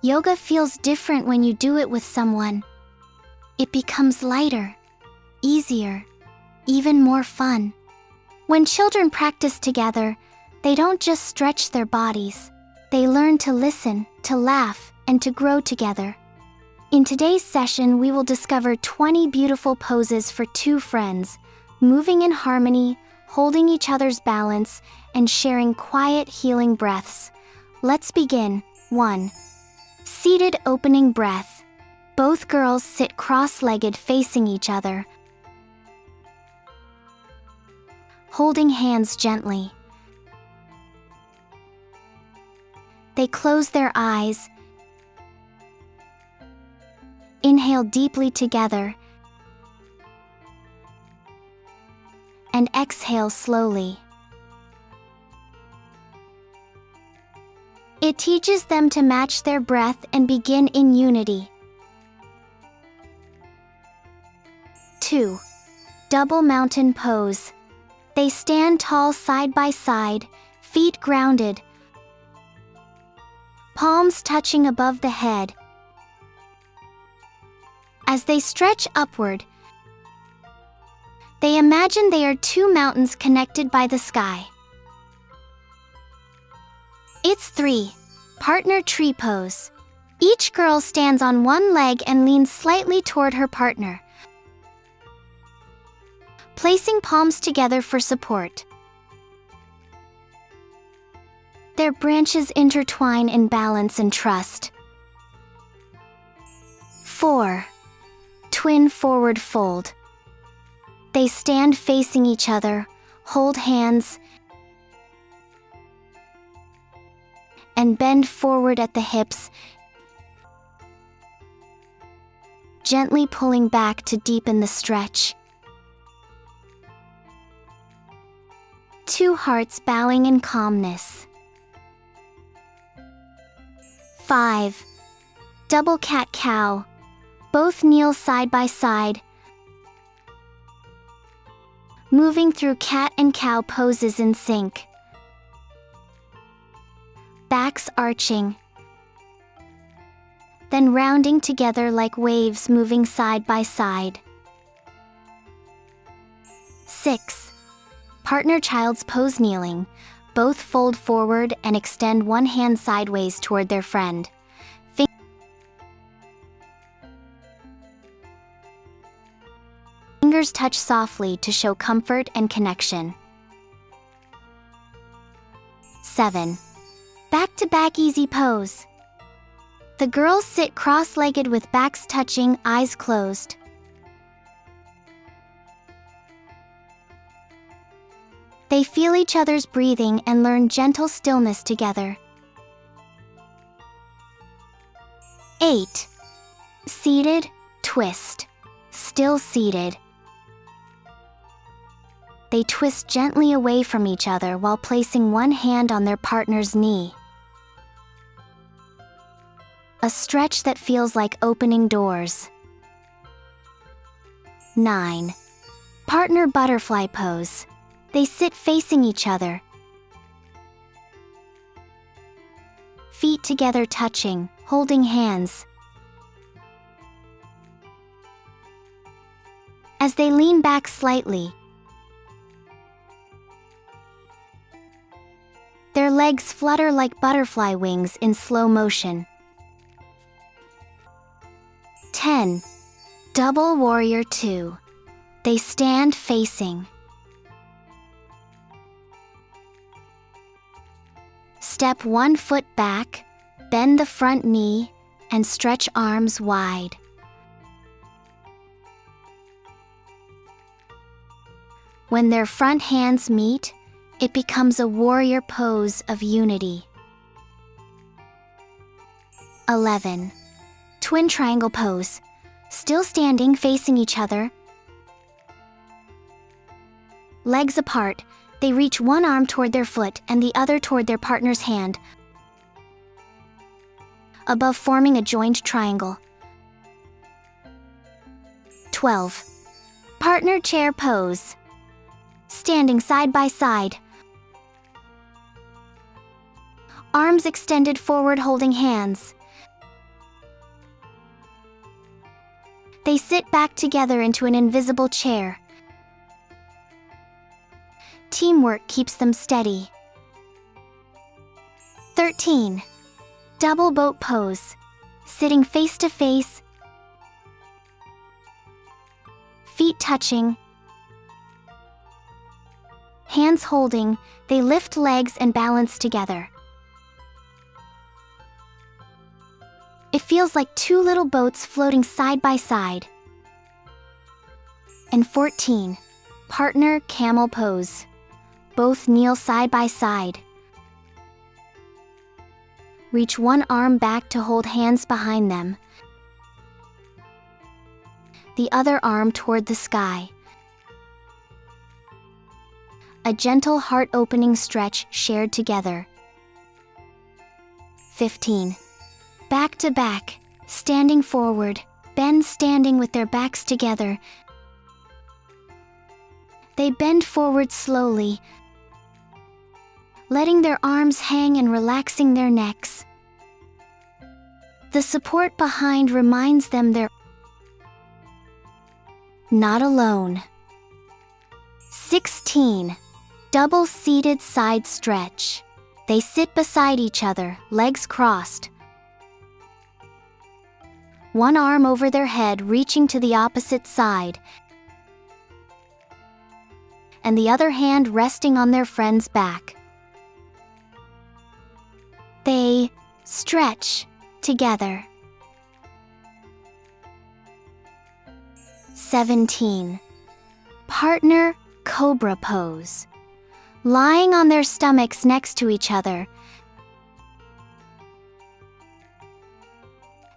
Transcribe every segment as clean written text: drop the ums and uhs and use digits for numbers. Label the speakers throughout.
Speaker 1: Yoga feels different when you do it with someone. It becomes lighter, easier, even more fun. When children practice together, they don't just stretch their bodies. They learn to listen, to laugh, and to grow together. In today's session, we will discover 20 beautiful poses for two friends, moving in harmony, holding each other's balance, and sharing quiet, healing breaths. Let's begin. 1. Seated opening breath. Both girls sit cross-legged facing each other, holding hands gently. They close their eyes, inhale deeply together, and exhale slowly. It teaches them to match their breath and begin in unity. 2. Double mountain pose. They stand tall side by side, feet grounded, palms touching above the head. As they stretch upward, they imagine they are two mountains connected by the sky. It's 3. Partner tree pose. Each girl stands on one leg and leans slightly toward her partner, placing palms together for support. Their branches intertwine in balance and trust. 4. Twin forward fold. They stand facing each other, hold hands, and bend forward at the hips, gently pulling back to deepen the stretch. 2 hearts bowing in calmness. 5. Double cat-cow. Both kneel side by side, moving through cat and cow poses in sync. Backs arching, then rounding together like waves moving side by side. 6. Partner child's pose kneeling. Both fold forward and extend one hand sideways toward their friend. Fingers touch softly to show comfort and connection. 7. Back-to-back easy pose. The girls sit cross-legged with backs touching, eyes closed. They feel each other's breathing and learn gentle stillness together. 8. Seated, twist. Still seated. They twist gently away from each other while placing one hand on their partner's knee. A stretch that feels like opening doors. 9. Partner butterfly pose. They sit facing each other, feet together touching, holding hands. As they lean back slightly, their legs flutter like butterfly wings in slow motion. 10. Double warrior 2. They stand facing. Step one foot back, bend the front knee, and stretch arms wide. When their front hands meet, it becomes a warrior pose of unity. 11. Twin triangle pose. Still standing facing each other, legs apart, they reach one arm toward their foot and the other toward their partner's hand, above forming a joined triangle. 12. Partner chair pose. Standing side by side, arms extended forward holding hands. They sit back together into an invisible chair. Teamwork keeps them steady. 13. Double boat pose. Sitting face to face, feet touching, hands holding, they lift legs and balance together. It feels like two little boats floating side by side. And 14. Partner camel pose. Both kneel side by side. Reach one arm back to hold hands behind them. The other arm toward the sky. A gentle heart-opening stretch shared together. 15. Back to back, standing forward, bend standing with their backs together. They bend forward slowly, letting their arms hang and relaxing their necks. The support behind reminds them they're not alone. 16. Double-seated side stretch. They sit beside each other, legs crossed. One arm over their head reaching to the opposite side, and the other hand resting on their friend's back. They stretch together. 17. Partner cobra pose. Lying on their stomachs next to each other,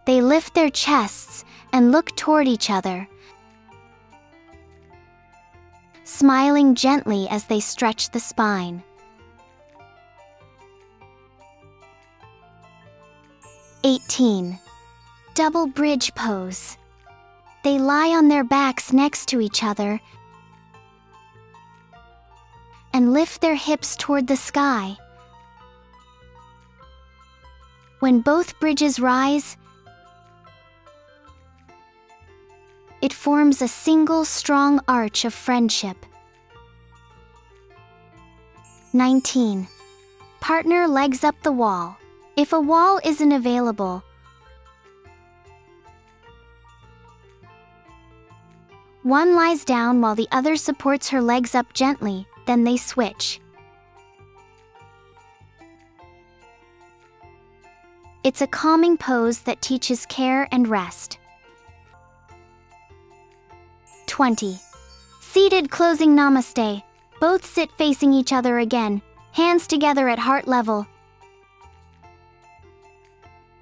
Speaker 1: they lift their chests and look toward each other, smiling gently as they stretch the spine. 18. Double bridge pose. They lie on their backs next to each other and lift their hips toward the sky. When both bridges rise, it forms a single strong arch of friendship. 19. Partner legs up the wall. If a wall isn't available, one lies down while the other supports her legs up gently, then they switch. It's a calming pose that teaches care and rest. 20. Seated closing namaste. Both sit facing each other again, hands together at heart level.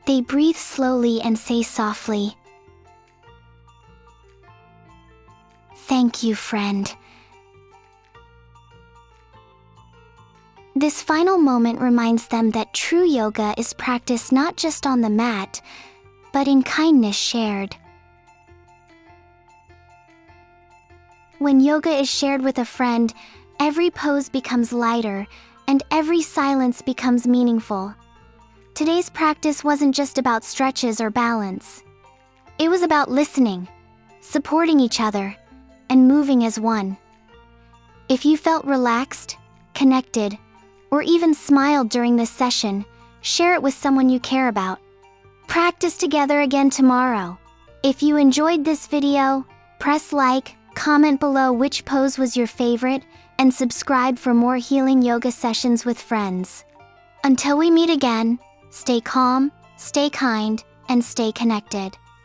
Speaker 1: They breathe slowly and say softly, "Thank you, friend." This final moment reminds them that true yoga is practiced not just on the mat, but in kindness shared. When yoga is shared with a friend, every pose becomes lighter, and every silence becomes meaningful. Today's practice wasn't just about stretches or balance. It was about listening, supporting each other, and moving as one. If you felt relaxed, connected, or even smiled during this session, share it with someone you care about. Practice together again tomorrow. If you enjoyed this video, press like, comment below which pose was your favorite, and subscribe for more healing yoga sessions with friends. Until we meet again, stay calm, stay kind, and stay connected.